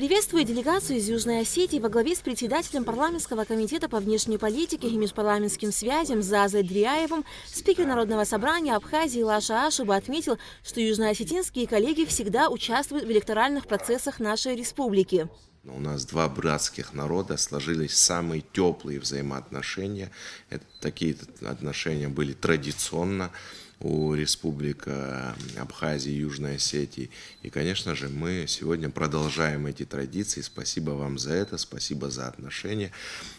Приветствую делегацию из Южной Осетии во главе с председателем парламентского комитета по внешней политике и межпарламентским связям Зазой Дряевым. Спикер Народного собрания Абхазии Лаша Ашуба отметил, что южноосетинские коллеги всегда участвуют в электоральных процессах нашей республики. У нас два братских народа, сложились самые теплые взаимоотношения. Такие отношения были традиционно у республик Абхазии и Южной Осетии. И, конечно же, мы сегодня продолжаем эти традиции. Спасибо вам за это, спасибо за отношения.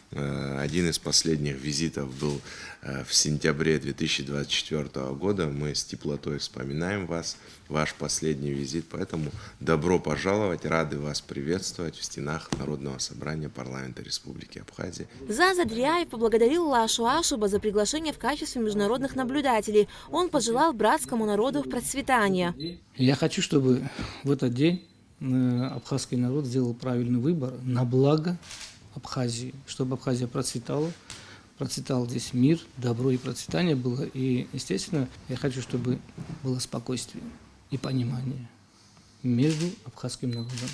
Один из последних визитов был в сентябре 2024 года. Мы с теплотой вспоминаем вас, ваш последний визит. Поэтому добро пожаловать, рады вас приветствовать в стенах Народного собрания парламента Республики Абхазия. Заза Дряев поблагодарил Лашу Ашуба за приглашение в качестве международных наблюдателей. Он пожелал братскому народу процветания. Я хочу, чтобы в этот день абхазский народ сделал правильный выбор на благо Абхазии, чтобы Абхазия процветала, процветал здесь мир, добро и процветание было. И, естественно, я хочу, чтобы было спокойствие и понимание между абхазским народом,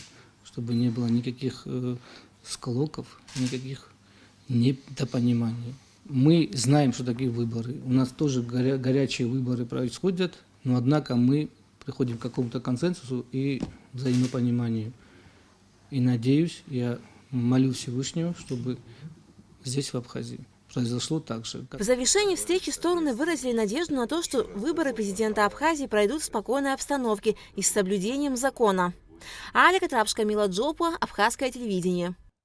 чтобы не было никаких склоков, никаких недопониманий. Мы знаем, что такие выборы. У нас тоже горячие выборы происходят, но однако мы приходим к какому-то консенсусу и взаимопониманию. И надеюсь, я молю Всевышнего, чтобы здесь, в Абхазии, произошло так же. В завершении встречи стороны выразили надежду на то, что выборы президента Абхазии пройдут в спокойной обстановке и с соблюдением закона. Алика Трапшка, Мила Джопа, Абхазское телевидение.